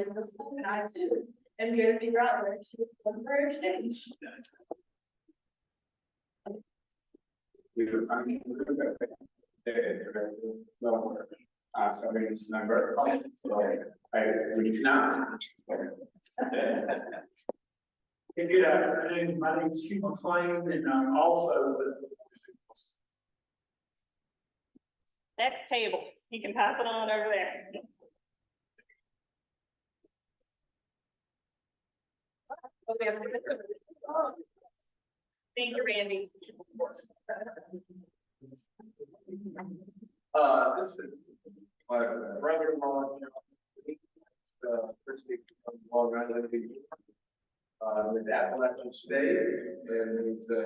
boys in the school, and I too am here to figure out where she was looking for exchange. So it's number. I reach now. Good afternoon. My name is Hugh McLean, and I'm also with. Next table, you can pass it on over there. Thank you, Randy. This is my brother-in-law, Long Island, with Appalachian State, and he's a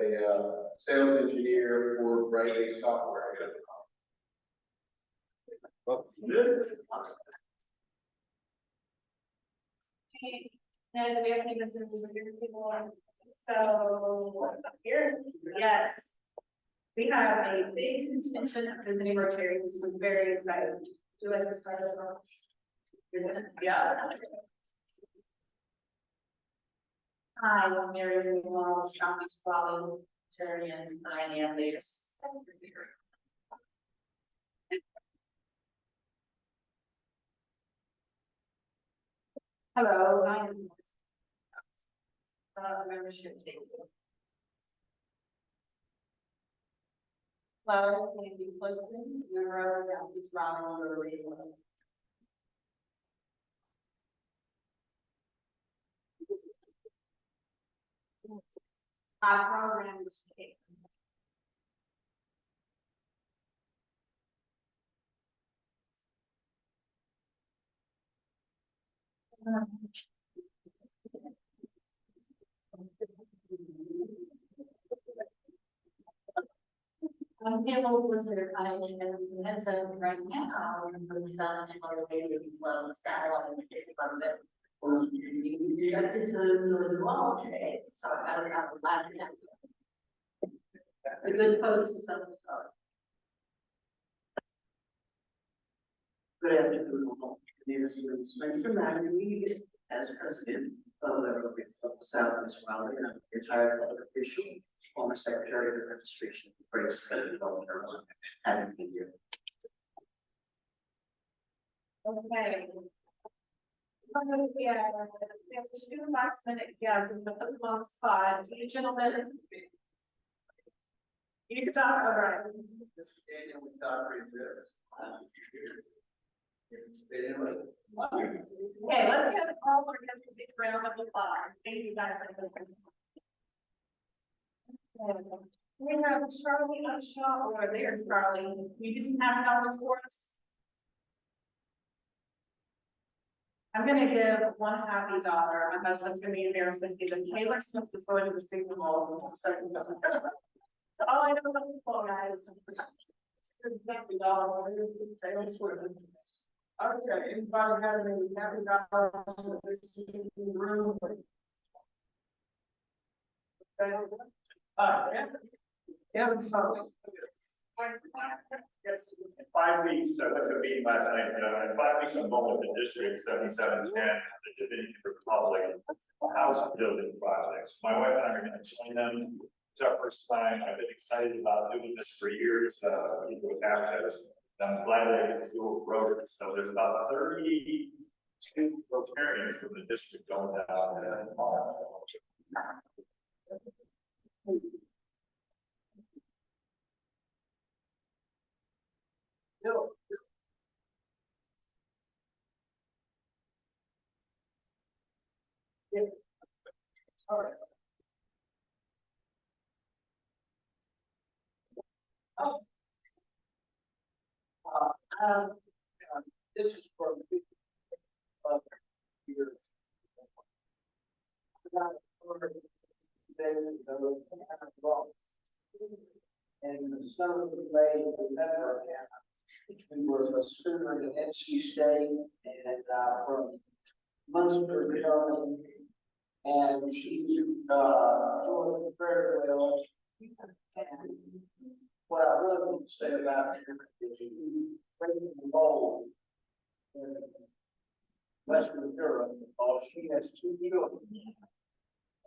sales engineer for Raleigh Software. Okay, now do we have any visitors or people on? So up here, yes. We have a big contingent of visiting Rotarians. This is very exciting. Do you like to start us off? Yeah. Hi, I'm Mary Wall, Southeast Raleigh Rotarians, and I am their secretary. Hello, I am membership table. Hello, Andy Clifton, member of the Southeast Raleigh Rotary. Our program is I'm able to visitor kindly and as of right now, the sun is motivated to flow satellite from it. You expected to do the wall today, so I don't have the last name. The good folks is on the phone. Good afternoon, all. My name is Spencer Montague, as president of the Southeast Raleigh, and I'm a retired public official, former secretary of administration, great state of North Carolina. Happy to be here. Okay. We have 2 last minute guesses, but put them on the spot. Do you gentlemen? You can talk, all right. This is Daniel with Doctor Exists. Okay, let's get it all for just a big round of applause. Thank you guys. We have Charlie Upshaw over there, Charlie. You just have $1 for us. I'm gonna give one happy dollar. My husband's gonna be embarrassed to see this. Taylor Swift is going to the Super Bowl. So all I know about football, guys. It's a good happy dollar. Taylor Swift. Okay, anybody have any happy dollars in this room? Kevin, so. Yes, 5 weeks, I went to a meeting last night, in 5 weeks, I'm going with the district 7710, the Dominican Republic house building projects. My wife and I are going to join them. It's our first time. I've been excited about doing this for years, people with access. I'm glad that I get to do a road. So there's about 32 Rotarians from the district going down there. All right. Oh. This is for years. And the summer of the May, remember, which we were a student in NC State and from Munster, County, and she's doing very well. And what I really want to say about her is breaking the mold Western Europe, because she has two children.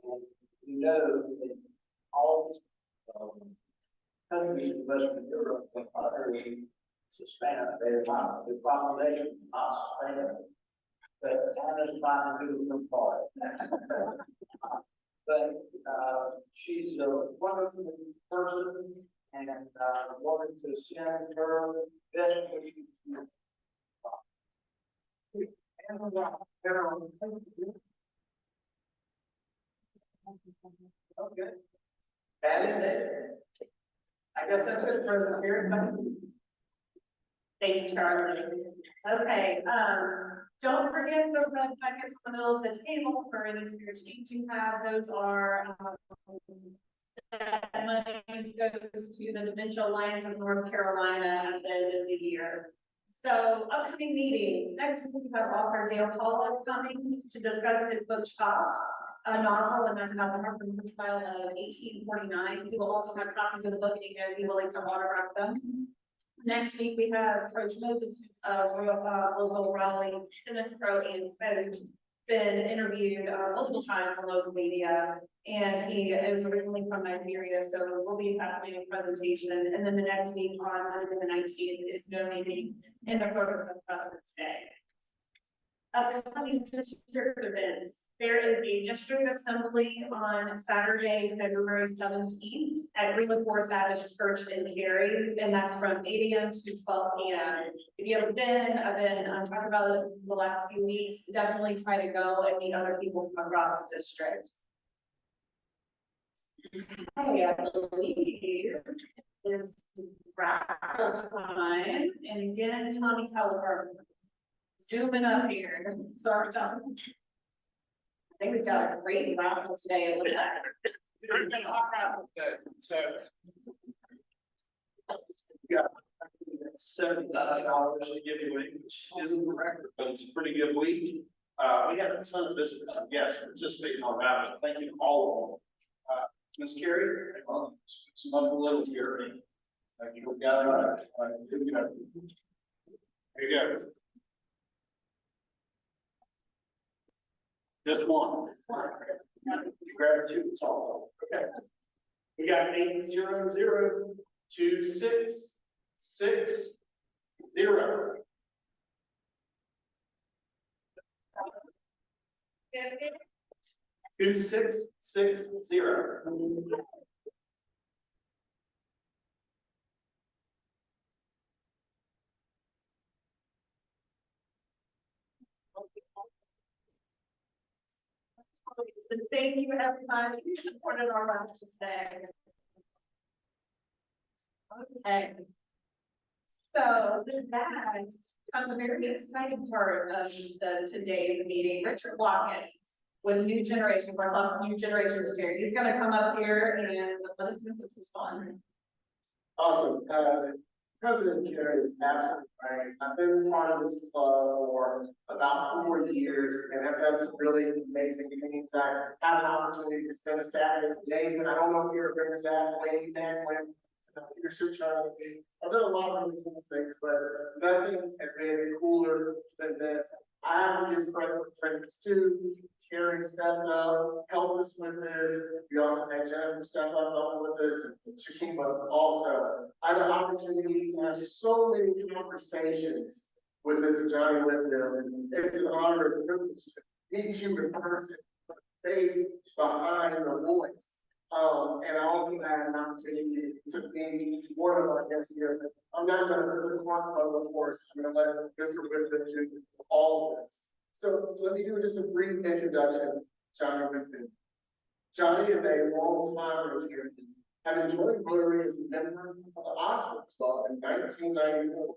And you know that all, countries in Western Europe are utterly sustainable, the population is not sustainable. But Anna's trying to do her part. But, she's a wonderful person, and, wanted to send her best wishes. Okay. Added there. I guess that's it, President here. Thank you, Charlie. Okay, don't forget the red packets in the middle of the table for any spare change you have. Those are, that money goes to the Dementia Alliance of North Carolina at the end of the year. So upcoming meetings, next week we have author Dale Paul coming to discuss his book Chopped, a novel, and that's about the Harper trial of 1849. He will also have copies of the book and he will be willing to autograph them. Next week, we have Coach Moses, who's a local Raleigh tennis pro and coach, been interviewed multiple times on local media, and he is originally from Nigeria, so it will be a fascinating presentation. And then the next week, on Monday the 19th, is no meeting in the focus of President's Day. Upcoming district events. There is a district assembly on Saturday, February 17th at Greenwood Forest Baptist Church in Cary, and that's from 8 a.m. to 12 p.m. If you haven't been, I've been talking about it the last few weeks, definitely try to go and meet other people from across the district. I believe it's raffle time, and again, Tommy Telefer. Zooming up here, sorry, Tom. I think we've got a great raffle today, it looks like. There's been a hot raffle today, so. Yeah. $70,000 to give away, which isn't the record, but it's a pretty good week. We had a ton of visitors and guests participating on raffle. Thank you to all of them. Ms. Carey, some of the little here. Thank you. We got it. There you go. Just one. Gratitude, it's all. Okay. We got 800-2660. 2660. Thank you, everybody, who supported our raffle today. Okay. So with that comes a very exciting part of today's meeting. Richard Watkins with New Generations, our club's New Generations chair. He's going to come up here and let us know this was fun. Awesome. President Carey is absolutely right. I've been part of this club for about 4 years and have done some really amazing things. I had an opportunity to spend a Saturday with David. I don't know if you remember that way back when leadership training. I've done a lot of really cool things, but nothing has been cooler than this. I have to give credit where credit's due. Carey stepped up, helped us with this. We also had Jennifer step up, help with this, and Shakima also. I had an opportunity to have so many conversations with Mr. Johnny Whitfield, and it's an honor and privilege to meet you in person, the face behind the voice. And I also had an opportunity to meet one of our guests here. I'm not going to put the clock on the horse. I'm going to let Mr. Whitfield do all of this. So let me do just a brief introduction, Johnny Whitfield. Johnny is a long-time Rotarian, having joined Rotary as a member of the Oxford Club in 1994.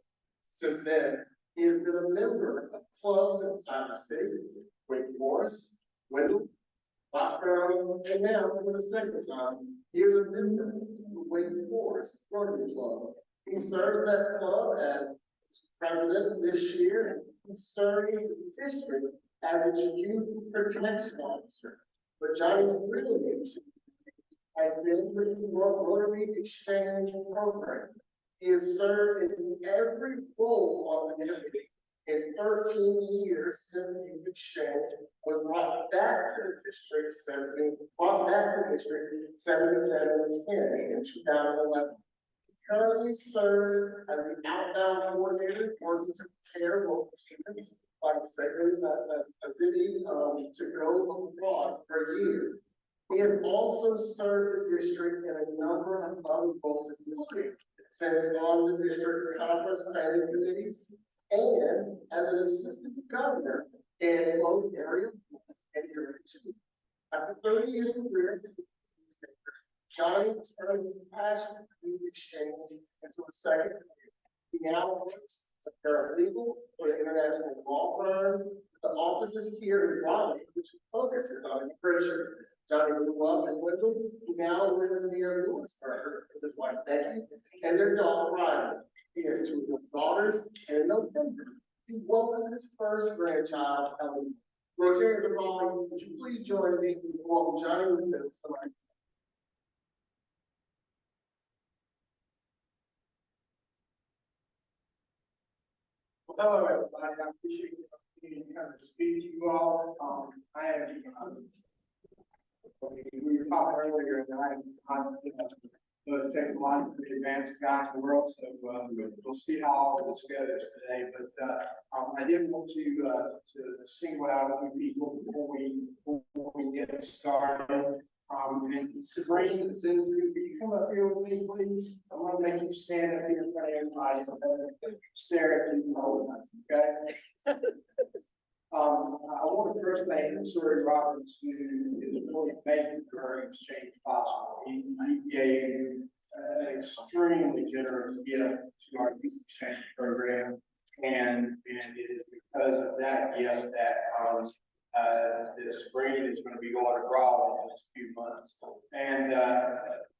Since then, he has been a member of clubs in Cypress City, Wake Forest, Wendell, Foxborough, and now for the second time, he is a member of Wake Forest Rotary Club. He serves that club as its president this year, and serving the district as its youth protection officer. But Johnny's real mission has been with the Rotary Exchange program. He has served in every role on the committee, In 13 years since the youth exchange was brought back to the district, brought back to the district 7710 in 2011. Currently serves as the outbound coordinator, working to prepare local students, like I said, a city to go abroad for a year. He has also served the district in a number of other roles, including since on the district conference planning committees and as an assistant governor in both area 1 and area 2. After 30 years of career, Johnny turned his passion for youth exchange into a second career. He now works as a paralegal for the international law firms. The office is here in Raleigh, which focuses on immigration. Johnny grew up in Wendell. He now lives near Lewisburg with his wife Becky and their dog Riley. He has 2 young daughters, and in November, he welcomed his first grandchild, Ellen. Rotarians of Raleigh, would you please join me in welcoming Johnny Winfield to my Hello, everybody. I appreciate the opportunity to come to speak to you all. I am, we were talking earlier, and I'm the technologically advanced guy in the world, so we'll see how all of this goes today. But I did want to single out a few people before we get started. And Sabrina, since you come up here with me, please, I want to make you stand up here in front of everybody so that stare at you the whole time, okay? I want to first thank Missouri Roberts, who is really making the exchange possible. He gave an extremely generous gift to our youth exchange program, and it is because of that gift that this spring is going to be going abroad in just a few months. And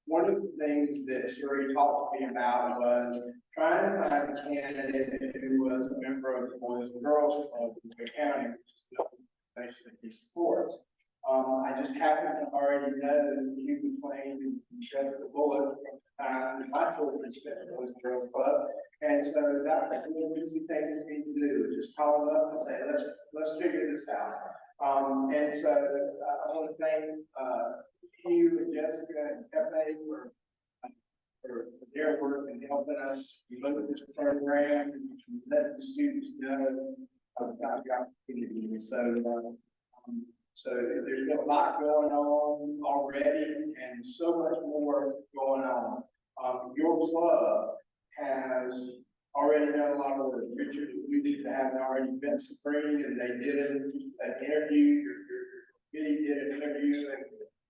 one of the things that Sherry talked to me about was trying to find a candidate who was a member of the Boys and Girls Club in the county, which is the organization that he supports. I just happen to already know that he was playing Jessica Bullock from the time that my children spent at the Boys and Girls Club. And so that was a really easy thing for me to do, just call him up and say, let's figure this out. And so I want to thank you and Jessica and Pepe for their work in helping us look at this program and let the students know about the opportunity. So there's been a lot going on already and so much more going on. Your club has already done a lot of work. Richard alluded to having already been spring, and they did an interview. Your committee did an interview,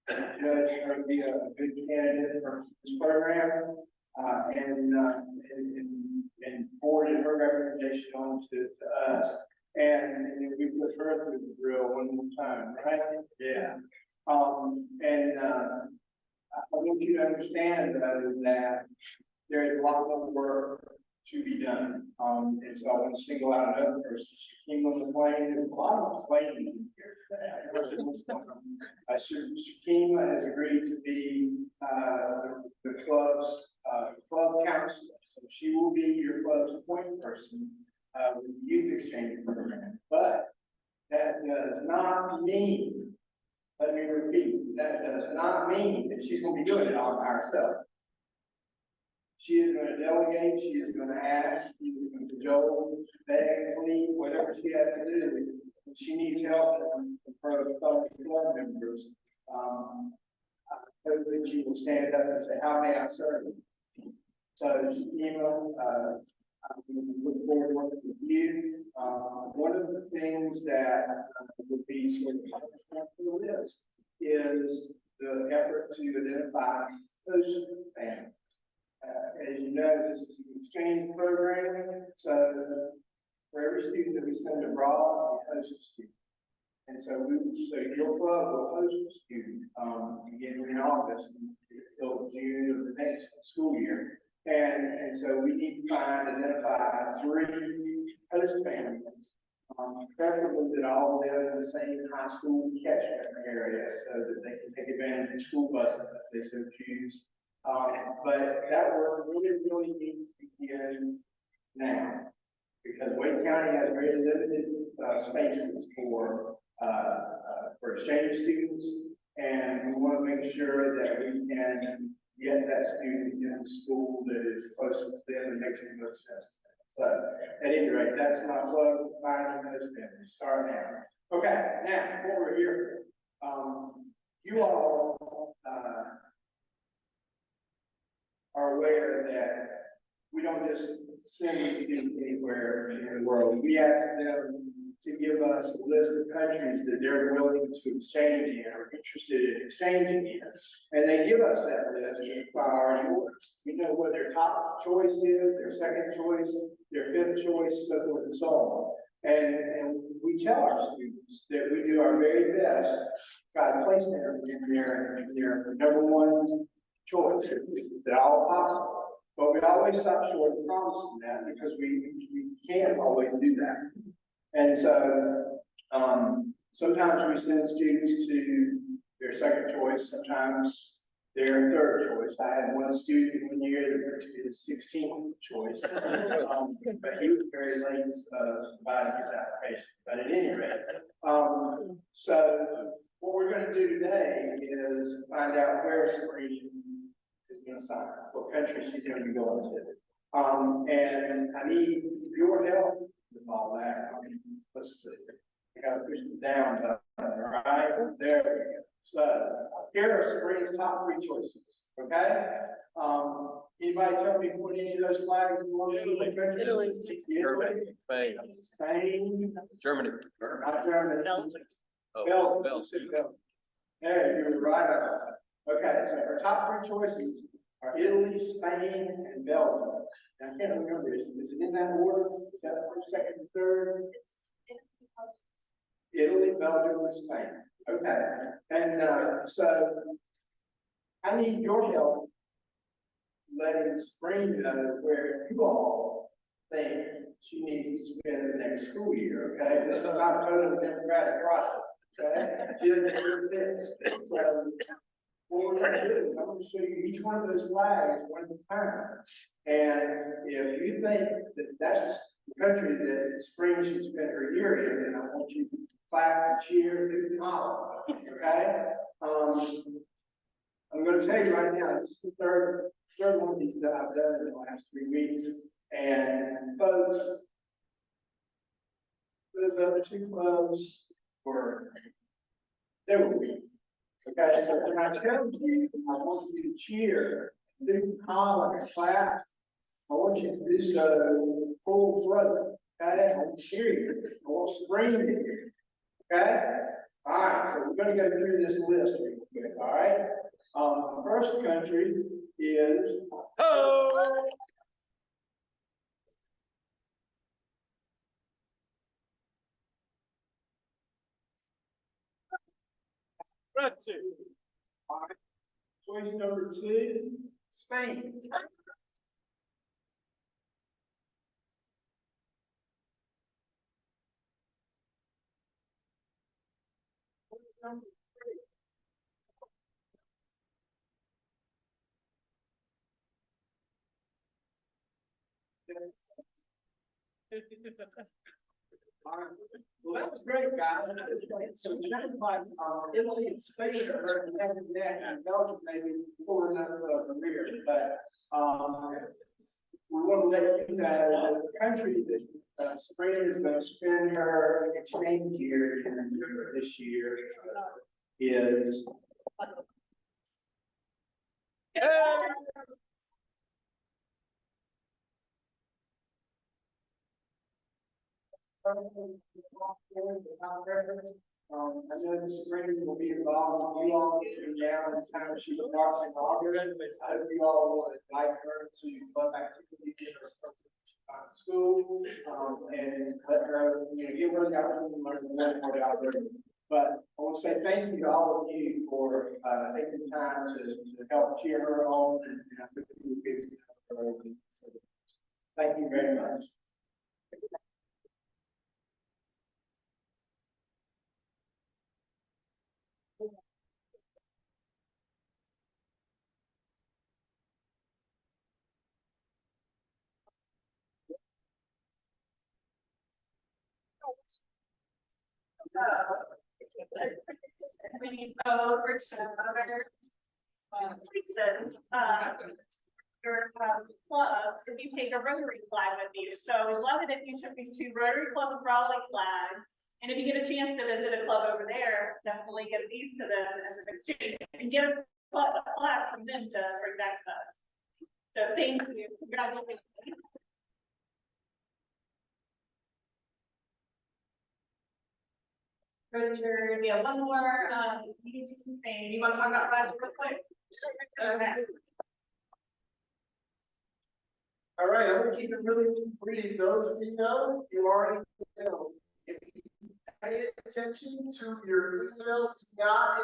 and judge her to be a good candidate for this program, and forwarded her recommendation on to us. And we put her through the drill one more time, right? Yeah. I want you to understand though that there is a lot more work to be done. And so I want to single out another person. She came on the plane. There's a lot of planes in here today. Shakima has agreed to be the club's club counselor. So she will be your club's point person with the youth exchange program. But that does not mean, let me repeat, that does not mean that she's going to be doing it all by herself. She is going to delegate, she is going to ask, she is going to Joel, beg, plead, whatever she has to do. If she needs help from her fellow club members, hopefully she will stand up and say, how may I serve you? So, Shakima, we look forward to working with you. One of the things that would be sort of for this is the effort to identify those families. As you know, this is an exchange program, so for every student that we send abroad, we host a student. And so your club will host a student beginning in August until June of the next school year. And so we need to identify 3 host families, preferably that all live in the same high school catchment area so that they can take advantage of school buses if they so choose. But that work really needs to begin now. Because Wake County has very limited, spaces for exchange students. And we want to make sure that we can get that student in the school that is closest to them and makes the most sense. So at any rate, that's my plug, finding those families, start now. Okay, now, what we're here for. You all, are aware that we don't just send these students anywhere in the world. We ask them to give us a list of countries that they're willing to exchange in or interested in exchanging in. And they give us that list in priority orders. We know what their top choice is, their second choice, their fifth choice, so forth and so on. And we tell our students that we do our very best to try to place them in their number one choice, if at all possible. But we always stop short of promising that because we can't always do that. And so sometimes we send students to their second choice, sometimes their third choice. I had one student 1 year that went to his 16th choice, but he was very late providing his application. But at any rate, so what we're going to do today is find out where Sabrina is going to sign, what country she's going to be going to. And I need your help with all that. Let's see. I got to push it down, right? There we go. So here are Sabrina's top 3 choices. Okay. Anybody tell me what any of those flags belong to? Italy, Spain, Spain, Germany. not Germany. Belgium. Belgium. Belgium. There, you were right on. Okay, so our top 3 choices are Italy, Spain, and Belgium. And I can't remember, is it in that order? Is that first, second, and third? Italy, Belgium, and Spain. Okay, and so I need your help letting Spring know where you all think she needs to spend the next school year. Okay, this is not a totally democratic process. Okay, she doesn't do this. So what we're going to do is I'm going to show you each one of those flags one at a time. And if you think that that's the country that Spring should spend her year in, then I want you to clap and cheer, do the holler. Okay? I'm going to tell you right now, this is the third one of these that I've done in the last 3 weeks. And folks, those other 2 clubs they were weak. Okay, so when I tell you, I want you to cheer, do holler and clap. I want you to do so full throat. Okay, I want to cheer you. I want to scream at you. Okay, all right. So we're going to go through this list real quick. All right. The first country is. Oh! All right. Choice number 2, Spain. Choice number 3. All right. Well, that was great, guys. So it sounds like Italy and Spain are having that, and Belgium maybe pulling up the rear. But we want to let you know that the country that Sabrina is going to spend her exchange year in this year is. I know Ms. Green will be involved with you all between now and the time she embarks in August. I hope you all will invite her to club activities in her school, and let her, give her the opportunity to learn more about her. But I want to say thank you to all of you for taking the time to help cheer her on, and I think you will be. Thank you very much. When you go over to other places, your clubs, because you take a Rotary flag with you. So we'd love it if you took these 2 Rotary Club of Raleigh flags. And if you get a chance to visit a club over there, definitely get these to them as an exchange and get a flag from them to bring back to us. So thank you. Congratulations. Richard, yeah, one more, thing. You want to talk about flags real quick? Okay. All right, I'm gonna keep it really brief. Those of you know, you already know. If you pay attention to your emails, not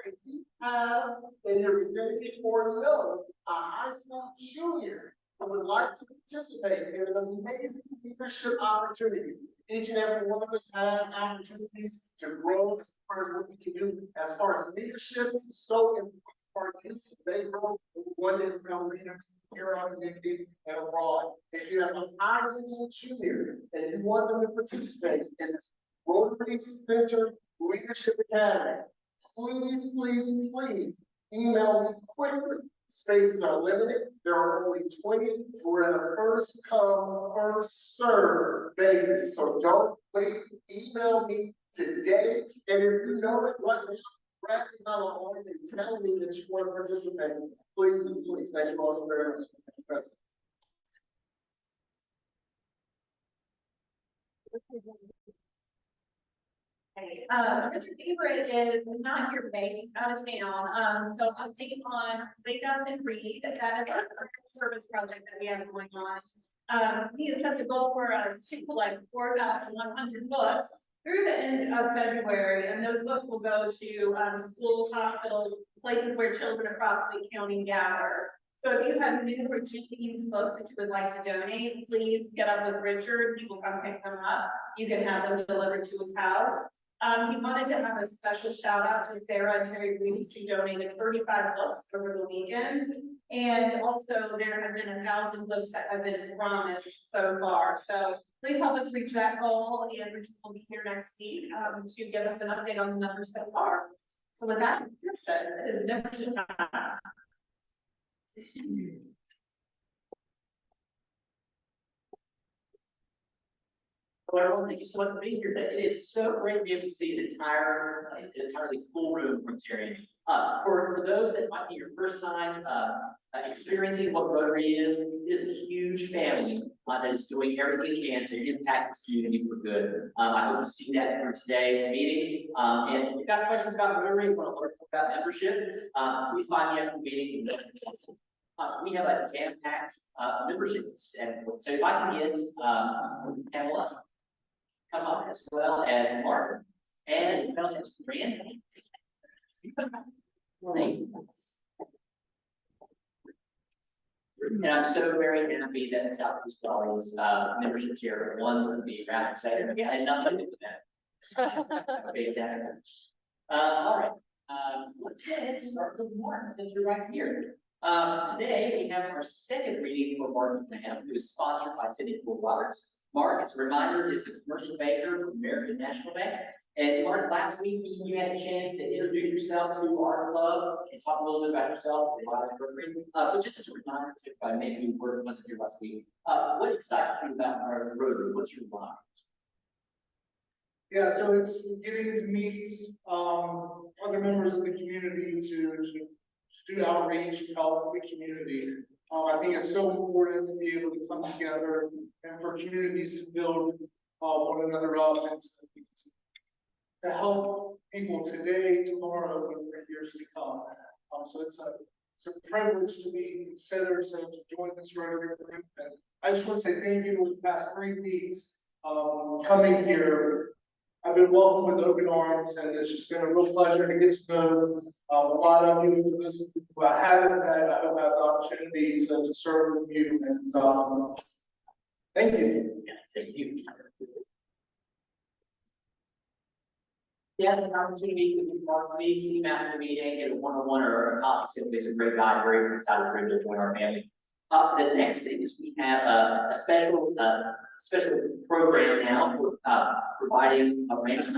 if you have in your vicinity or know a high school junior who would like to participate in an amazing leadership opportunity. Each and every one of us has opportunities to grow as far as what we can do. As far as leadership, this is so important for our youth. They grow one day become leaders here in our community and abroad. If you have a high school junior and you want them to participate in this Rotary Center Leadership Academy, please, please, please email me quickly. Spaces are limited. There are only 20. We're at a first come, first serve basis. So don't wait. Email me today. And if you know it right now, grab me by the arm and tell me that you want to participate. Please, please, please. Thank you all so very much. President. Richard Favorite is not here today, he's out of town, so I'm taking on Wake Up and Read, that is our service project that we have going on. He has set the goal for us to collect 4,100 books through the end of February, and those books will go to schools, hospitals, places where children across Wake County gather. So if you have new or used books that you would like to donate, please get up with Richard, he will come pick them up. You can have them delivered to his house. He wanted to have a special shout out to Sarah and Terry Reeves, who donated 35 books over the weekend. And also there have been 1,000 books that have been promised so far. So please help us reach that goal, and Richard will be here next week to give us an update on the numbers so far. So with that, you're set. It is membership time. Hello, everyone. Thank you so much for being here today. It is so great to be able to see an entirely full room from Rotarians. For those that might be your first time experiencing what Rotary is, it is a huge family that is doing everything it can to impact this community for good. I hope to see that through today's meeting. And if you've got questions about Rotary, want to learn about membership, please find me after the meeting. We have a jam-packed membership standpoint. So if I can get Pamela come up, as well as Mark and Randy. And I'm so very happy that Southeast Raleigh's membership chair won the round today. Yeah, and nothing to do with that. Fantastic. All right. Let's go ahead and start with Mark, since you're right here. Today we have our second reading for Mark McMahon, who is sponsored by City Pool Roberts. Mark, as a reminder, is a commercial banker from American National Bank. And Mark, last week you had a chance to introduce yourself to our club and talk a little bit about yourself and Raleigh Rotary. But just as a reminder, if maybe you wasn't here last week, what excites you about our Rotary? What's your why? Yeah, so it's getting to meet other members of the community to do outreach, help the community. I think it's so important to be able to come together and for communities to build one another up and to help people today, tomorrow, and for years to come. So it's a privilege to be considered to join this Rotary group. And I just want to say thank you for the past 3 weeks coming here. I've been welcomed with open arms, and it's just been a real pleasure to get to know a lot of you. For those who I haven't met, I hope I have the opportunity to serve with you. And thank you. Yeah, thank you. Yeah, the opportunity to meet Mark, please see him after the meeting, get a one-on-one or a coffee. He's a great guy, very excited for him to join our family. The next thing is we have a special program now for, providing a range of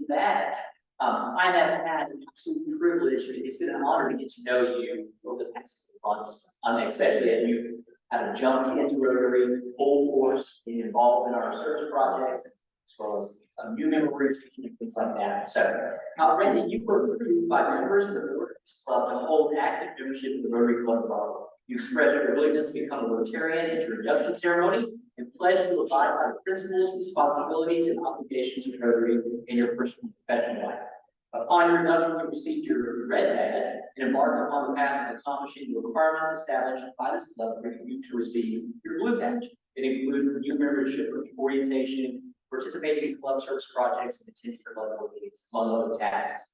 badge. I have had an absolute privilege, it's been an honor to get to know you over the past months, especially as you have jumped into Rotary full force, being involved in our service projects, as well as new member rotation and things like that. So, Randy, you were approved by members of the board of this club to hold active membership in the Rotary Club of Raleigh. You expressed your willingness to become a Rotarian at your induction ceremony and pledged to abide by the principles, responsibilities, and obligations of Rotary in your personal and professional life. Upon your induction, you received your red badge and embarked upon the path of accomplishing the requirements established by this club for you to receive your blue badge. It included new membership orientation, participating in club service projects, and attending level meetings, among other tasks.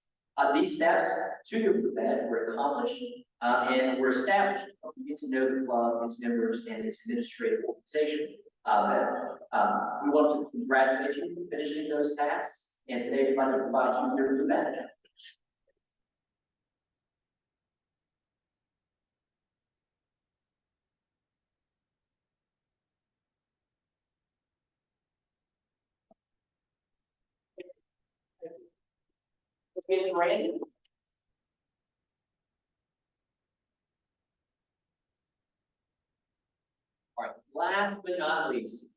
These steps to your blue badge were accomplished and were established. You get to know the club, its members, and its administrative organization. We want to congratulate you for finishing those tasks. And today we'd like to provide you with your blue badge. Okay, Randy. All right, last but not least,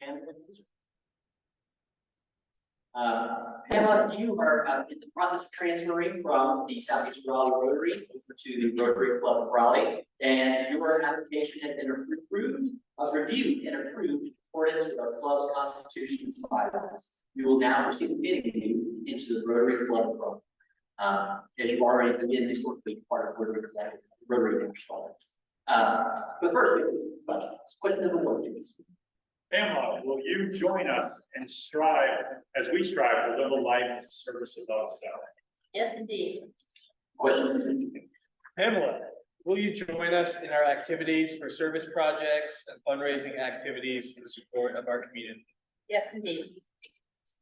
Pamela, you are in the process of transferring from the Southeast Raleigh Rotary over to the Rotary Club of Raleigh, and your application has been reviewed and approved in accordance with our club's constitution and bylaws. We will now proceed admitting you into the Rotary Club of Raleigh, as you already been historically part of Rotary Club, Rotary members. But first, we have questions. Question number one, please. Pamela, will you join us and strive, as we strive to live a life of service above self? Yes, indeed. Question. Pamela, will you join us in our activities for service projects and fundraising activities for the support of our community? Yes, indeed.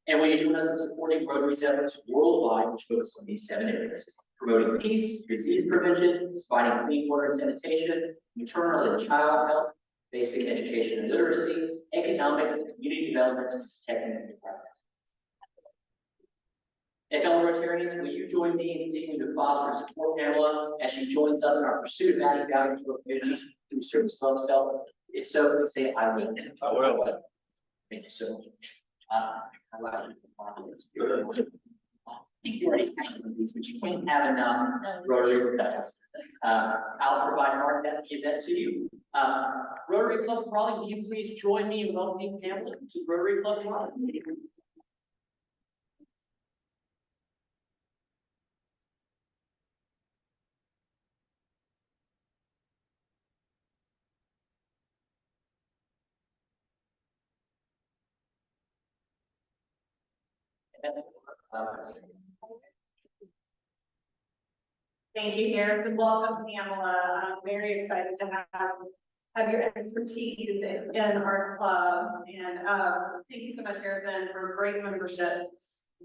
And will you join us in supporting Rotary's efforts worldwide, which focus on these 7 areas: promoting peace, disease prevention, providing clean water and sanitation, maternal and child health, basic education and literacy, economic and community development, protecting the environment. And fellow Rotarians, will you join me in continuing to foster and support Pamela as she joins us in our pursuit of adding value to our community through service love self? If so, please say I will. I will. Thank you so much. I think you already have one of these, but you can't have enough Rotary medals. I'll provide Mark that, give that to you. Rotary Club of Raleigh, will you please join me in welcoming Pamela to Rotary Club of Raleigh? Thank you, Harrison. Welcome, Pamela. I'm very excited to have your expertise in our club. And thank you so much, Harrison, for a great membership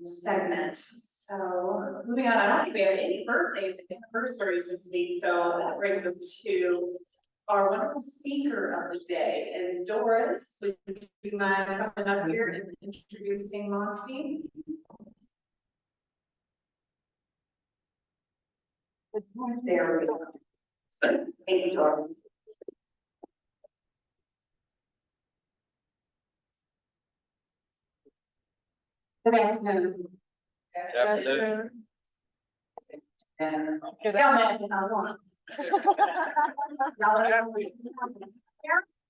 segment. So moving on, I don't think we have any birthdays and anniversaries this week. So that brings us to our wonderful speaker of the day. And Doris, would you mind coming up here and introducing Montague? There we go. Thank you, Doris. Good afternoon. Good afternoon. And y'all mad because I won. Y'all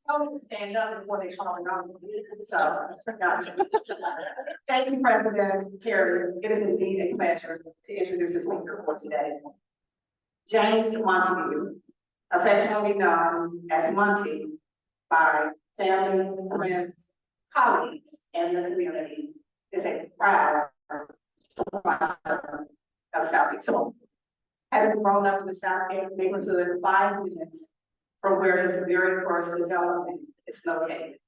told me to stand up before they call me on. So, gotcha. Thank you, President Carey. It is indeed a pleasure to introduce the speaker for today. James Montague, affectionately known as Monty by family, friends, colleagues, and the community, is a proud of Southeast Raleigh. Having grown up in the Southgate neighborhood 5 minutes from where his very first development is located,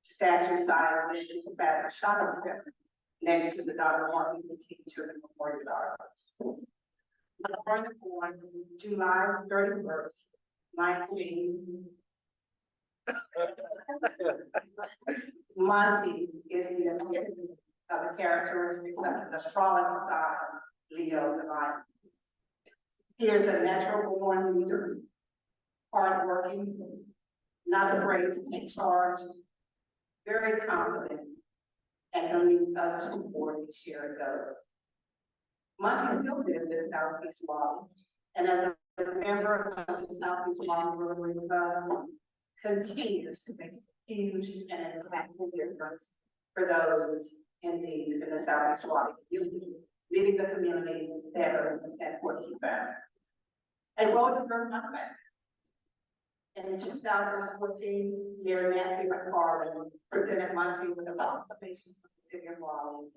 statue sign is about a shopping center next to the Dr. Martin Luther King Children's Memorial Gardens. Born July 31st, Monty is the epitome of the characteristics of his astrology sign, Leo divine. He is a natural born leader, hardworking, not afraid to take charge, very confident, and can lead others toward his shared goals. Monty still lives in Southeast Raleigh, and as a member of the Southeast Raleigh Rotary Club, continues to make a huge and impactful difference for those in need in the Southeast Raleigh community, leaving the community better than what he found. A well-deserved honor. In 2014, Mayor Nancy McFarland presented Monty with a proclamation from the city of Raleigh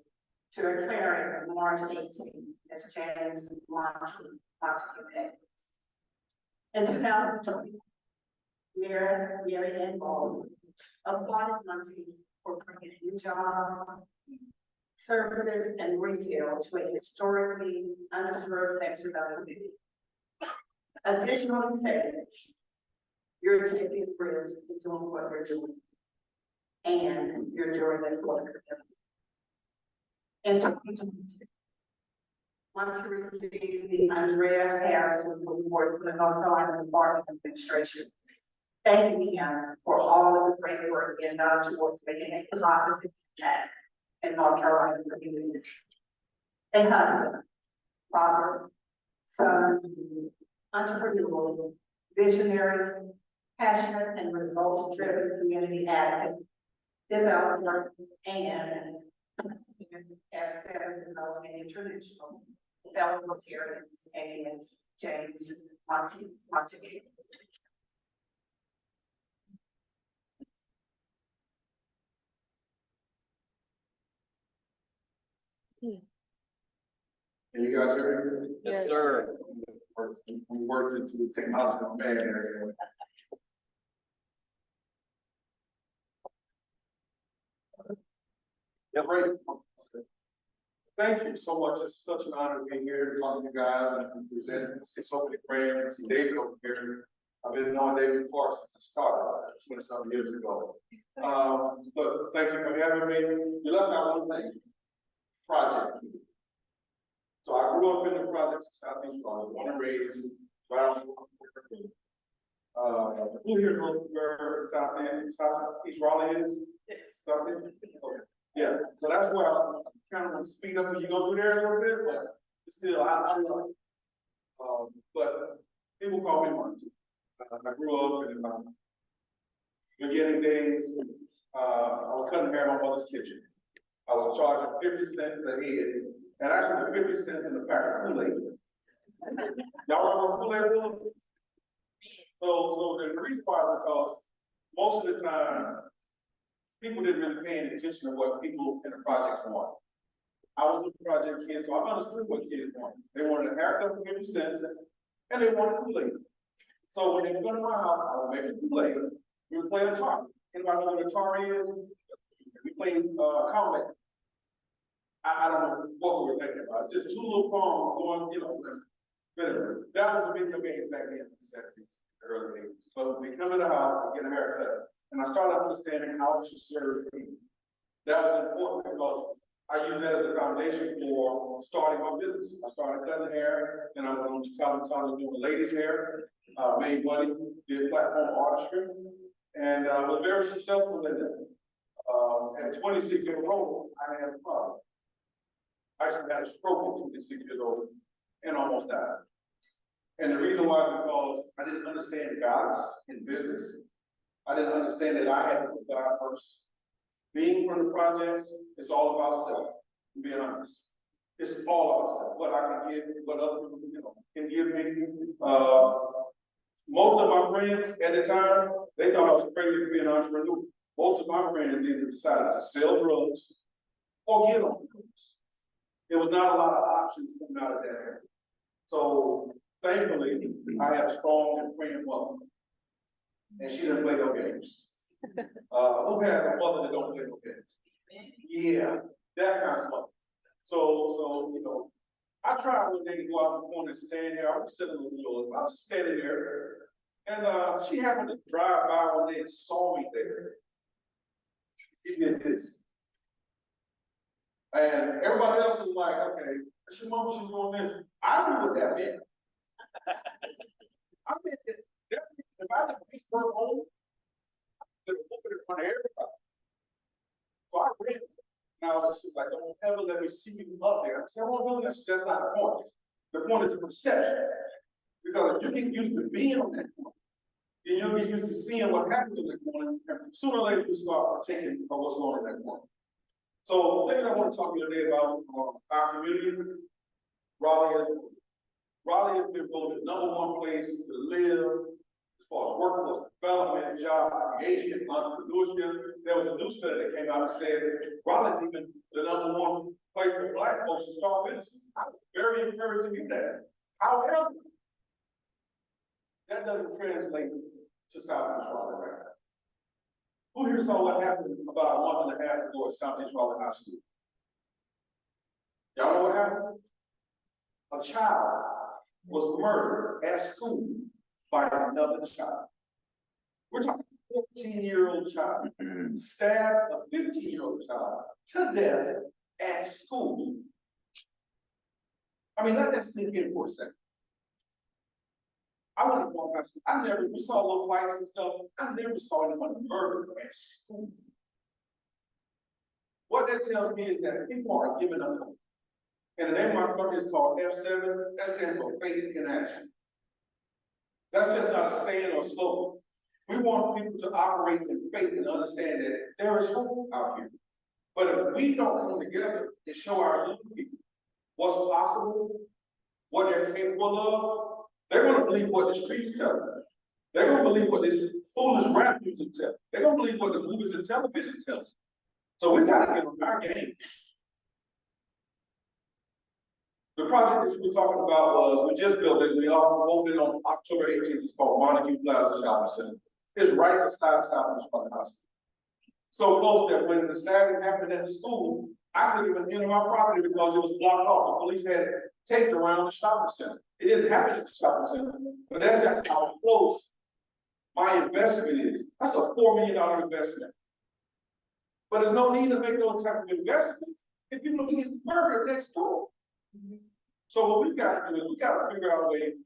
to declaring March 18th as James Montague Day. In 2020, Mayor Mary Ann Baldwin applauded Monty for bringing new jobs, services, and retail to a historically underserved section of the city. Additionally said, you're taking risks in doing what you're doing, and you're doing it for the community. In 2022, Monty received the Andrea Harrison Award from the North Carolina Department of Administration, thanking him for all of the great work being done towards making a positive impact in North Carolina communities. A husband, father, son, entrepreneurial, visionary, passionate, and results-driven community advocate, developer, and as seven development international fellow Rotarians and James Montague. Can you guys hear me? Yes, sir. We worked into technology man there. Yeah, great. Thank you so much. It's such an honor to be here to talk to you guys and present. I see so many friends. I see David over here. I've been knowing David Clark since I started 20-some years ago. But thank you for having me. You left out one thing, project. So I grew up in the projects in Southeast Raleigh, born and raised, who here knows where Southeast Raleigh is? Yes. Southeast? Okay. Yeah, so that's where I kind of want to speed up when you go through there a little bit, but it's still out. But people call me Monty. I grew up in beginning days, I was cutting hair in my mother's kitchen. I was charging 50 cents a head, and actually 50 cents in the pack of Kool-Aid. Y'all remember Kool-Aid was? So the reason why is because most of the time, people didn't really pay any attention to what people in the projects want. I was a project kid, so I understood what kids wanted. They wanted a haircut for 50 cents, and they wanted Kool-Aid. So when they go to my house, I would make a Kool-Aid. We would play Atari. Anybody know what Atari is? We played combat. I don't know what we were thinking about. It's just two little phones going, you know. That was a video game back in the 70s, early 80s. So we come to the house, I get a haircut, and I started understanding how to serve people. That was important because I used that as a foundation for starting my business. I started cutting hair, and I went on to California doing ladies' hair, made money, did platform artistry, and was very successful in it. At 26 years old, I had a problem. I actually had a stroke at 26 years old and almost died. And the reason why is because I didn't understand balance in business. I didn't understand that I had to put God first. Being from the projects, it's all about self, being honest. It's all about self, what I can give, what other people, can give me. Most of my friends at the time, they thought I was crazy to be an entrepreneur. Most of my friends either decided to sell drugs or get on drugs. There was not a lot of options coming out of that area. So thankfully, I had a strong and praying mother. And she didn't play no games. Who has a mother that don't play no games? Yeah, that kind of stuff. So I tried one day to go out in the corner and stand there. I was sitting with the Lord. I was just standing there, And, she happened to drive by when they saw me there. She did this. And everybody else was like, okay, she mom, she's doing this. I knew what that meant. I meant that if I didn't beat her home, I would have in front of everybody. So I ran. Now she's like, don't ever let me see you up there. I said, well, no, that's not the point. The point is the perception. Because if you get used to being on that point, then you'll get used to seeing what happens on that point, and sooner or later you start partaking of what's going on at that point. So the thing I want to talk to you today about our community, Raleigh has been voted #1 place to live as far as workforce development, job creation, entrepreneurship. There was a new study that came out and said Raleigh's even the #1 place for Black folks to start businesses. I was very encouraged to hear that. However, that doesn't translate to Southeast Raleigh right now. Who here saw what happened about a month and a half ago at Southeast Raleigh High School? Y'all know what happened? A child was murdered at school by another child. We're talking a 14-year-old child, stabbed a 15-year-old child to death at school. I mean, let that sink in for a second. I went to Montague High School. We saw little fights and stuff. I never saw anyone murdered at school. What that tells me is that people are giving up hope. And the name of my company is called F7. That stands for Faith in Action. That's just not a saying or a slogan. We want people to operate in faith and understand that there is hope out here. But if we don't come together and show our young people what's possible, what they're capable of, they're going to believe what the streets tell them. They're going to believe what this foolish rap music tells them. They're going to believe what the movies and television tells them. So we got to get on our game. The project that we're talking about was, we just built it. We all opened on October 18th. It's called Montague Shopping Center. It's right beside Southeast Raleigh High School. So close that when the stabbing happened at the school, I couldn't even enter my property because it was blocked off. The police had taped around the shopping center. It didn't happen at the shopping center, but that's just how close my investment is. That's a $4 million investment. But there's no need to make those type of investments if you don't get murdered next door. So what we've got to do is we got to figure out a way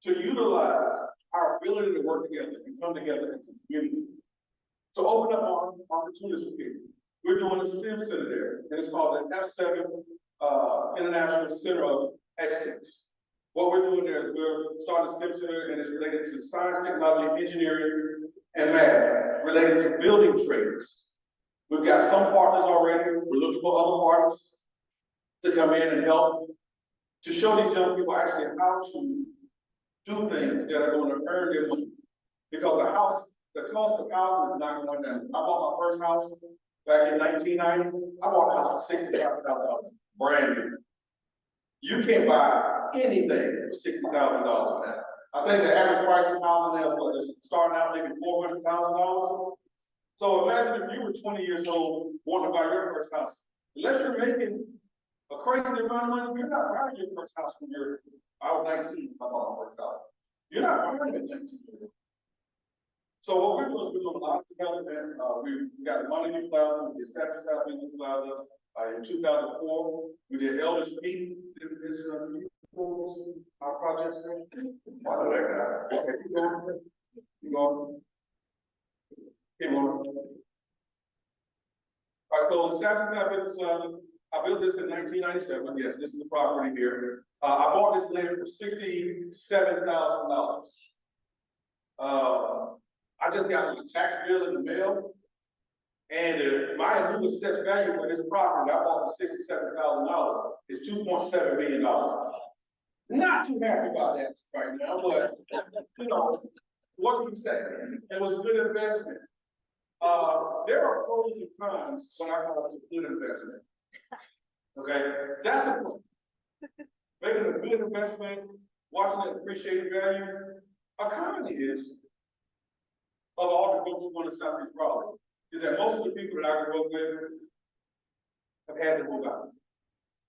to utilize our ability to work together and come together as a community. To open up our opportunities for people. We're doing a STEM center there, and it's called the F7 International Center of Excellence. What we're doing there is we're starting a STEM center, and it's related to science, technology, engineering, and math, related to building trades. We've got some partners already. We're looking for other partners to come in and help to show these young people actually how to do things that are going to earn their money. Because the cost of housing is not going down. I bought my first house back in 1990. I bought a house for $65,000, brand new. You can't buy anything for $60,000 now. I think the average price of housing now is starting out maybe $400,000. So imagine if you were 20 years old wanting to buy your first house. Unless you're making a crazy amount of money, you're not buying your first house when I was 19, I bought my first house. You're not buying it at 19 years old. So what we're doing is we're doing a lot of development. We got Montague Plaza, we did Stafford South Business Plaza. In 2004, we did Elders Peak. Our projects there. By the way, okay, keep going. Keep going. Keep going. All right, so the Stafford South Business Plaza, I built this in 1997. Yes, this is the property here. I bought this land for $67,000. I just got a tax bill in the mail, and my new assessed value for this property I bought for $67,000 is $2.7 million. Not too happy about that right now, but you know, what can you say? It was a good investment. There are pros and cons when I call it a good investment. Okay, that's a point. Making a good investment, watching it appreciate value. A con is of all the folks who want to Southeast Raleigh is that most of the people that I grew up with have had to move out.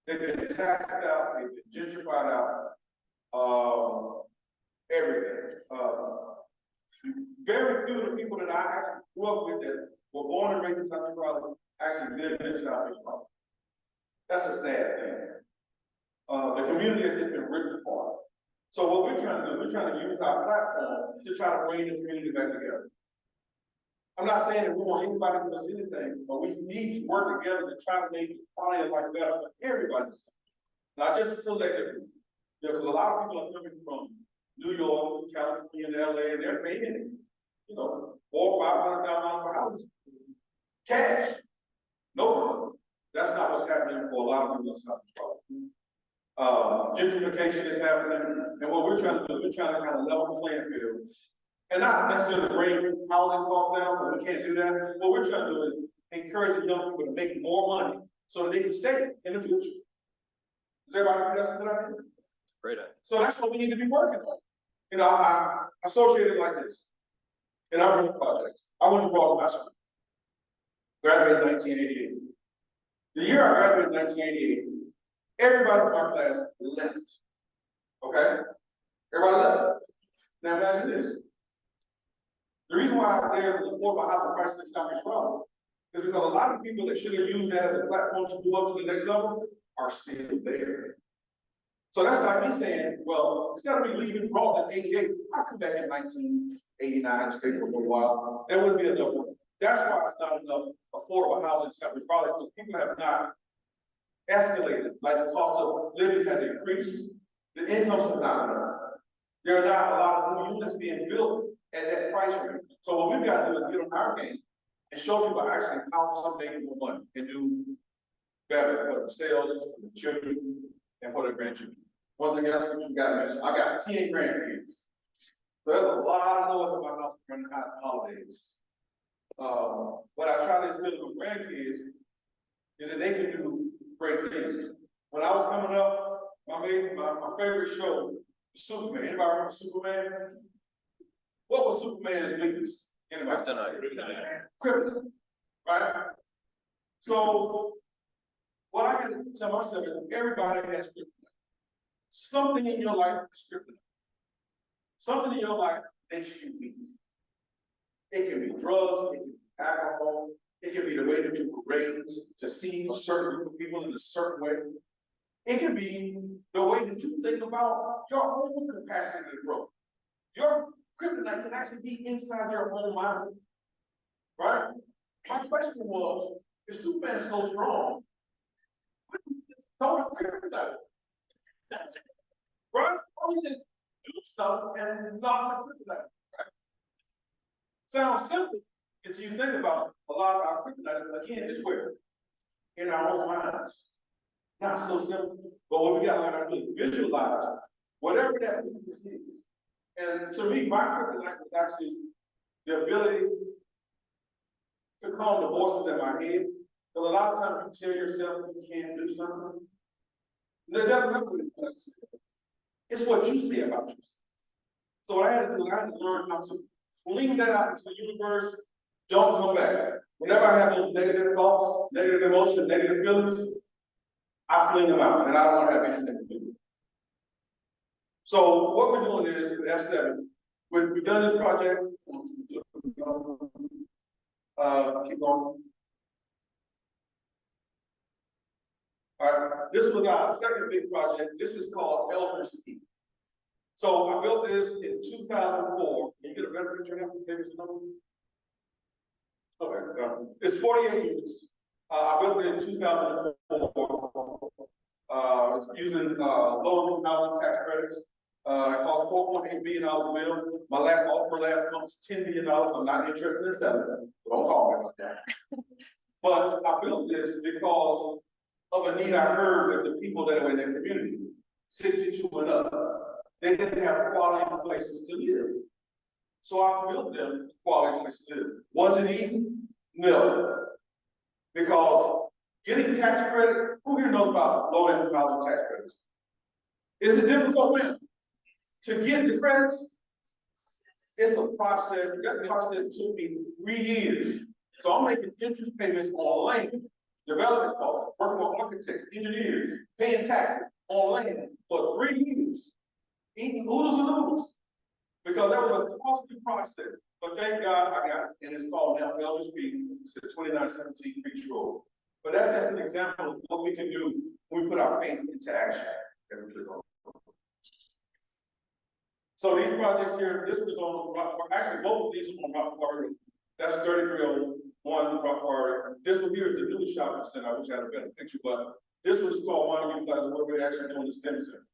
They've been taxed out, they've been gentrified out, everything. Very few of the people that I actually grew up with that were born and raised in Southeast Raleigh actually live in Southeast Raleigh. That's a sad thing. The community has just been ripped apart. So what we're trying to do, we're trying to use our platform to try to bring the community back together. I'm not saying that we want anybody to do anything, but we need to work together to try to make the quality of life better for everybody. Not just selectively. Because a lot of people are coming from New York, California, and LA, and they're paying, you know, $400,000 or $500,000 per house. Cash. No problem. That's not what's happening for a lot of people in South Florida. Gentrification is happening, and what we're trying to do, we're trying to kind of level the playing field. And not necessarily bring housing costs down, but we can't do that. What we're trying to do is encourage the young people to make more money so that they can stay in the future. Does everybody think that's a good idea? Great idea. So that's what we need to be working on. You know, I associated like this. In our own projects, I went to Raleigh High School. Graduated in 1988. The year I graduated in 1988, everybody in my class left. Okay? Everybody left. Now imagine this. The reason why there's an affordable housing crisis in Southeast Raleigh is because a lot of people that should have used that as a platform to move up to the next level are still there. So that's like me saying, well, instead of me leaving Raleigh in 88, I'll come back in 1989 and stay for a little while. That wouldn't be enough work. That's why it's not enough affordable housing in Southeast Raleigh, because people have not escalated, like the cost of living has increased, the incomes have not gone up. There are not a lot of new units being built at that price range. So what we've got to do is get on our game and show people actually how some make more money and do better for themselves, for the children, and for their grandchildren. One thing else you got to mention, I got 10 grandkids. So there's a lot of noise about house during the holidays. What I try to instill with grandkids is that they can do great things. When I was coming up, my favorite show was Superman. Anybody remember Superman? What was Superman's weakness? Anybody? Kryptonite. Right? So what I had to tell myself is everybody has kryptonite. Something in your life is kryptonite. Something in your life makes you weak. It can be drugs, it can be alcohol, it can be the way that you were raised to see a certain group of people in a certain way. It can be the way that you think about your own capacity to grow. Your kryptonite can actually be inside your own mind. Right? My question was, if Superman's so strong, don't kryptonite. Right? Or you just do stuff and not the kryptonite. Right? Sounds simple until you think about a lot of our kryptonite, again, is where? In our own minds. Not so simple, but what we got to do is visualize whatever that weakness is. And to me, my kryptonite was actually the ability to calm the voices in my head. Because a lot of times you tell yourself you can't do something. It doesn't matter what it does. It's what you say about yourself. So what I had to do, I had to learn how to fling that out into the universe. Don't come back. Whenever I have those negative thoughts, negative emotions, negative feelings, I fling them out, and I don't want to have anything to do with it. So what we're doing is with F7, we've done this project. Keep going. All right, this was our second big project. This is called Elder Speak. So I built this in 2004. Can you get a better picture now? Okay, it's 48 units. I built it in 2004. Using low-income housing tax credits. It cost $4.8 billion to build. My last offer last month was $10 million. I'm not interested in selling it. Don't call me about that. But I built this because of a need I heard with the people that were in their community, 62 and up. They didn't have quality places to live. So I built them quality places to live. Was it easy? No. Because getting tax credits, who here knows about low-income housing tax credits? It's a difficult one. To get the credits, it's a process. That process took me 3 years. So I'm making interest payments on land, development costs, working with architects, engineers, paying taxes on land for 3 years, eating oodles and noodles. because that was a costly process, but thank God I got it, and it's called now Elder Street, it's at 2917 Beach Road. But that's just an example of what we can do when we put our faith into action. So these projects here, this was on, actually both of these are on Rock Quarry Road. That's 3301 Rock Quarry. This one here is the new shopping center. I wish I had a better picture, but this one is called Montague Plaza, where we're actually doing the STEM center.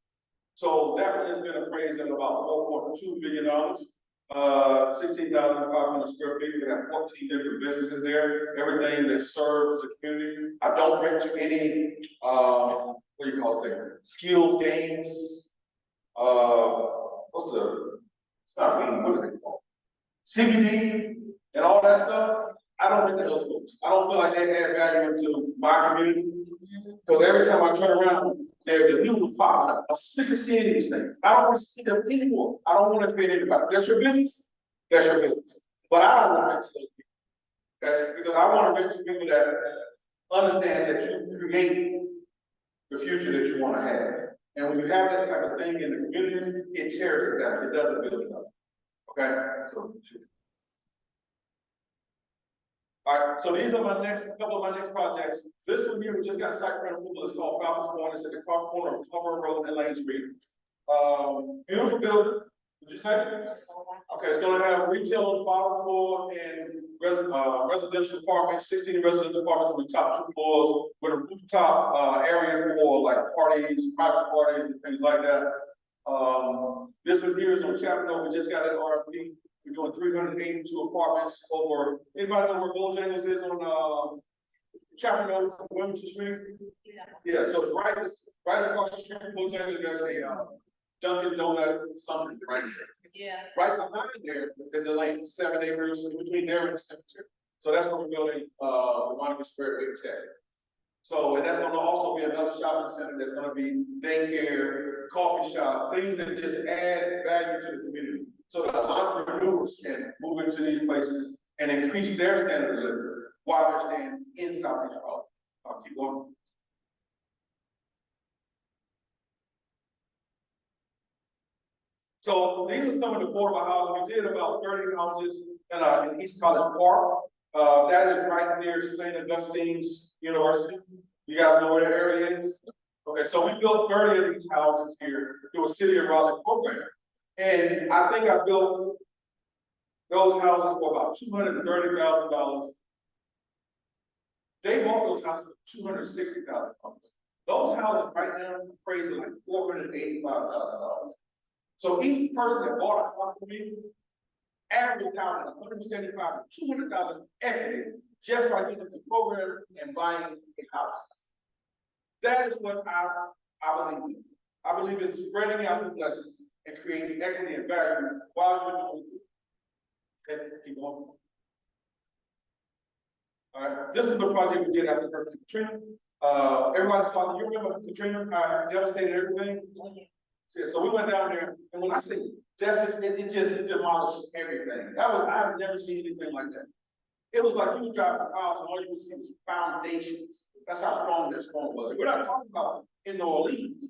So that one has been appraised at about $4.2 billion, 16,500 square feet. We have 14 different businesses there, everything that serves the community. I don't rent to any, what do you call it there? Skills games, it's not me, what is it called? CBD and all that stuff. I don't rent to those folks. I don't feel like they add value into my community. Because every time I turn around, there's a new one popping up. I'm sick of seeing these things. I don't want to see them anymore. I don't want to create anybody. That's your business. That's your business. But I don't want to rent to those people. That's because I want to rent to people that understand that you create the future that you want to have. And when you have that type of thing in the community, it tears it down. It doesn't build it up. Okay? So. All right, so these are my next, couple of my next projects. This one here, we just got site plan approval. It's called Falcons Corner. It's at the corner of Tupper Road and Lane Street. Beautiful building. Did you say? Okay, it's gonna have retail on the bottom floor and residential apartments, 16 residential apartments on the top 2 floors with a rooftop area for like parties, private parties, and things like that. This one here is on Chapel. We just got an RFP. We're doing 382 apartments over. Anybody know where Bojangles is on Chapel, Wilmington Street? Yeah, so it's right across the street from Bojangles. There's a Dunkin' Donut something right there. Yeah. Right behind there is the like 7 acres between there and the cemetery. So that's what we're building the Montague Square Big Tech. So, and that's gonna also be another shopping center. That's gonna be daycare, coffee shop, things that just add value to the community. So the entrepreneurs can move into these places and increase their standard of living while they're staying in Southeast Raleigh. I'll keep going. So these are some of the affordable housing. We did about 30 houses in East College Park. That is right near St. Augustine's University. You guys know where the area is? Okay, so we built 30 of these houses here through a City of Raleigh program. And I think I built those houses for about $230,000. They bought those houses for $260,000. Those houses right now are appraised at like $485,000. So each person that bought a house from me averaged out at $175,000 to $200,000 equity just by getting the program and buying a house. That is what I believe in. I believe in spreading out the blessings and creating equity and value while you're doing it. Okay, keep going. All right, this is the project we did after Hurricane Katrina. Everybody saw, you remember Katrina devastated everything? So we went down there, and when I say it just demolished everything. I've never seen anything like that. It was like you would drive a house and all you would see was foundations. That's how strong that storm was. We're not talking about in New Orleans.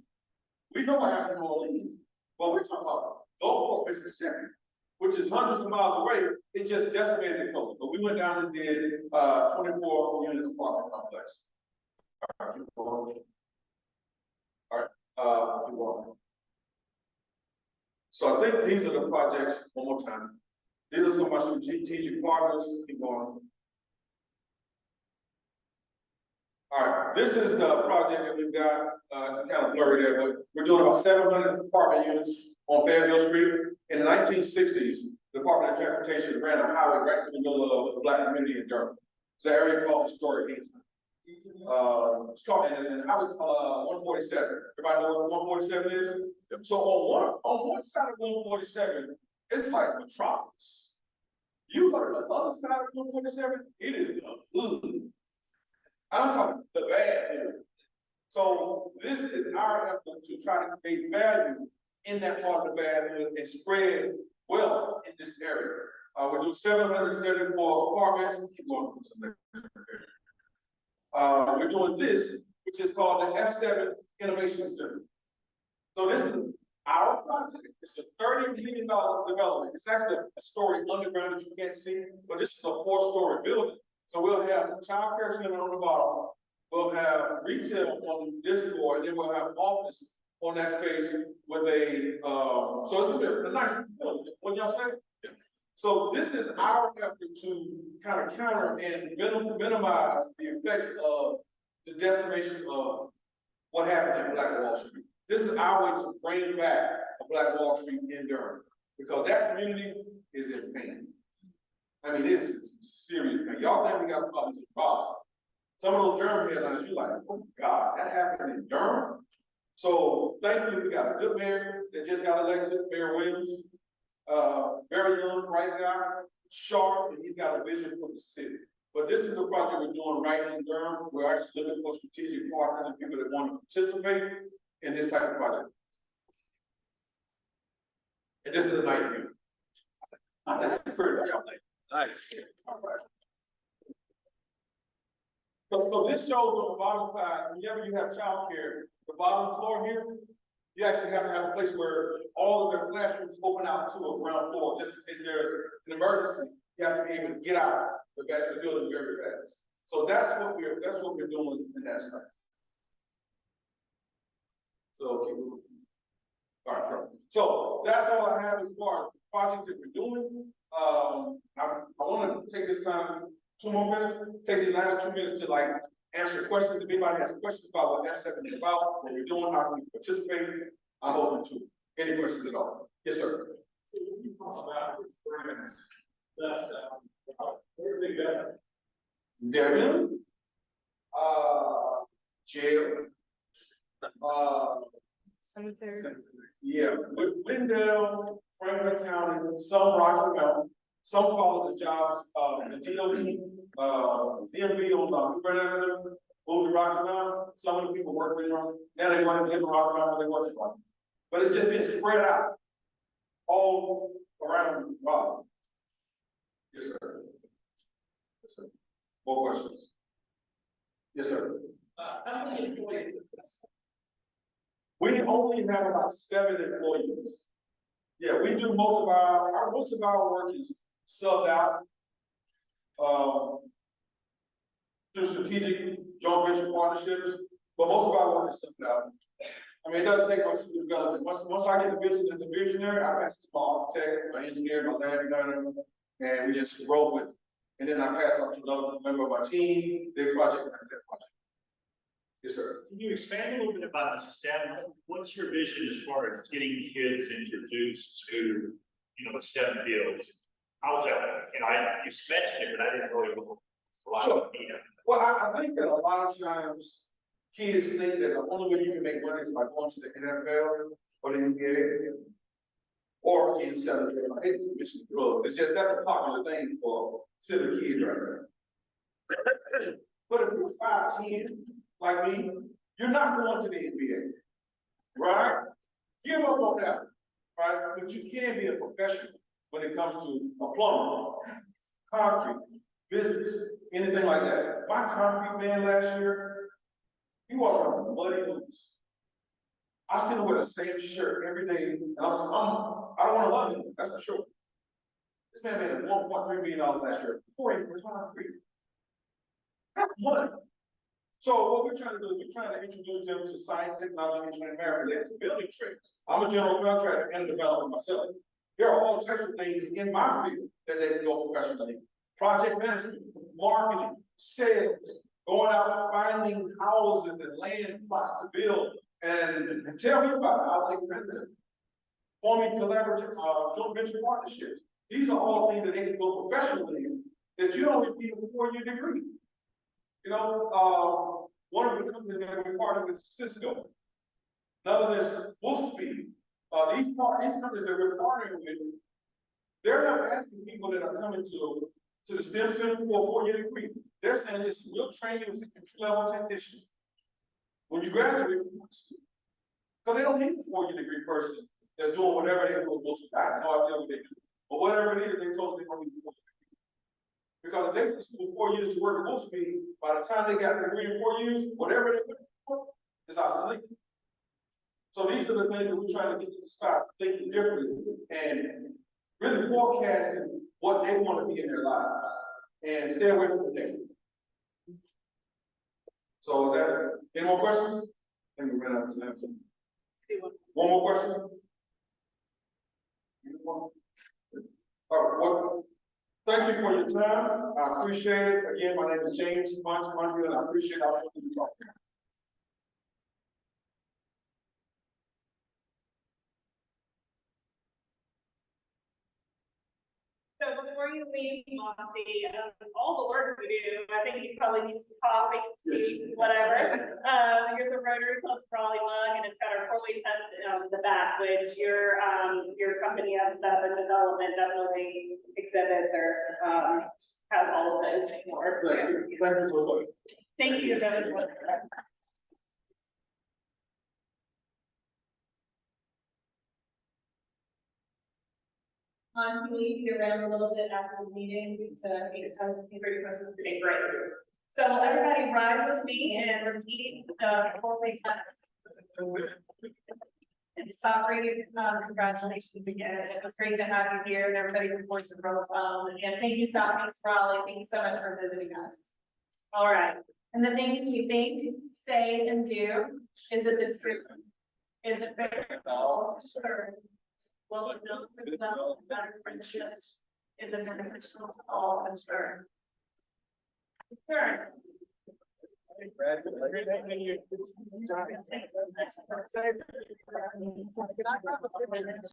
We know what happened in New Orleans, but we're talking about Gulfport, Mississippi, which is hundreds of miles away. It just decimated the coast. But we went down and did 24-unit apartment complex. All right, keep going. All right, keep going. So I think these are the projects, one more time. These are some of my strategic partners. Keep going. All right, this is the project that we've got, kind of blurry there, but we're doing about 700 apartment units on Fayetteville Street. In the 1960s, the Department of Transportation ran a highway right in the middle of the Black community in Durham. It's an area called Historic Haiti. It's called, and highway 147. Everybody know what 147 is? So on one side of 147, it's like Metropolis. You go to the other side of 147, it is the hood. I'm talking the bad hood. So this is our effort to try to create value in that part of the bad hood and spread wealth in this area. We're doing 774 apartments. Keep going. We're doing this, which is called the F7 Innovation Center. So this is Our project, it's a $30 million development. It's actually a story underground that you can't see, but this is a 4-story building. So we'll have a child care center on the bottom. We'll have retail on this floor, and then we'll have office on that space with a, so it's gonna be a nice building. What y'all say? Yeah. So this is our effort to kind of counter and minimize the effects of the decimation of what happened in Black Wall Street. This is our way to bring back a Black Wall Street in Durham, because that community is in pain. I mean, it's serious pain. Y'all think we got problems in Boston. Some of those Durham headlines, you're like, oh God, that happened in Durham. So thankfully, we got a good mayor that just got elected, Mayor Williams. Very young, bright guy, sharp, and he's got a vision for the city. But this is a project we're doing right in Durham. We're actually looking for strategic partners and people that want to participate in this type of project. And this is a night view. I think that's pretty, y'all think. Nice. All right. So this shows on the bottom side, whenever you have childcare, the bottom floor here, you actually have to have a place where all of their classrooms open out to a ground floor, just in case there's an emergency. You have to be able to get out the back of the building very fast. So that's what we're doing in that site. So keep moving. All right, perfect. So that's all I have as far as projects that we're doing. I want to take this time, 2 more minutes, take these last 2 minutes to like answer questions. If anybody has questions about what F7 is about, what we're doing, how we participate, I'm open to any questions at all. Yes, sir. Devin, jail, Cemetery. yeah, Wendell, Franklin County, some Rocky Mountain, some follow the jobs, the DOT, DMV on New Bern Avenue, moved to Rocky Mountain. Some of the people work in Rocky, now they want to live in Rocky Mountain, they work in Rocky. But it's just been spread out all around Raleigh. Yes, sir. Yes, sir. More questions? Yes, sir. How many employees? We only have about 7 employees. Yeah, we do most of our work is subbed out. Through strategic joint venture partnerships, but most of our work is subbed out. I mean, it doesn't take much to develop it. Once I get the vision as a visionary, I pass it to my architect, my engineer, my land designer, and we just roll with it. And then I pass it on to another member of my team, their project, and their project. Yes, sir. Can you expand a little bit about the STEM? What's your vision as far as getting kids introduced to, the STEM fields? How's that? You mentioned it, but I didn't really look a lot of it. Well, I think that a lot of times kids think that the only way you can make money is by going to the NFL or the NBA or getting selling drugs. I hate to mention drugs. It's just that's a popular thing for silly kids right now. But if you're 5'10", like me, you're not going to the NBA, right? Give up on that, right? But you can be a professional when it comes to a plumber, concrete, business, anything like that. My concrete man last year, he walked around with muddy boots. I see him wear the same shirt every day, and I don't want to love him, that's for sure. This man made $1.3 million last year before he was concrete. That's money. So what we're trying to do is we're trying to introduce them to science, technology, engineering, math related to building trades. I'm a general contractor and a developer myself. There are all types of things in my field that they can go professionally. Project management, marketing, sales, going out and finding houses and land plots to build. And tell me about it, I'll take credit. Forming collaborative, joint venture partnerships. These are all things that they can go professionally in that you don't need a 4-year degree. One of the companies that we partnered with, Cisco. Another is Wolfspeed. These companies that we're partnering with, they're not asking people that are coming to the STEM Center for a 4-year degree. They're saying, listen, we'll train you as a entry-level technician. When you graduate, because they don't need a 4-year degree person that's doing whatever they do. I have no idea what they do. But whatever it is, they told us they don't need a 4-year degree. Because if they went to school 4 years to work at Wolfspeed, by the time they got the degree in 4 years, whatever they went for is obsolete. So these are the things that we're trying to get you to start thinking differently and really forecasting what they want to be in their lives and stay away from the negative. So is that, any more questions? I think we ran out of time. One more question? All right, well, thank you for your time. I appreciate it. Again, my name is James Montague, and I appreciate all of you talking. So before you leave, Monty, all the work we do, I think you probably need some coffee, tea, whatever. Here's a Rotary Club Raleigh mug, and it's got our quarterly test on the back, which your company has stuff in development definitely exhibits or, has all of those more. Thank you. Thank you so much. Thank you, that was what. Can we be around a little bit after the meeting to answer your questions today? Great. So everybody rise with me and repeat the four-way test. And sorry, congratulations again. It was great to have you here and everybody reports the girls home. And thank you, Southeast Raleigh. Thank you so much for visiting us. All right. And the things we think, say, and do, is it the truth? Is it fair? Sure. Will it build better friendships? Is it beneficial to all concerned? Sure.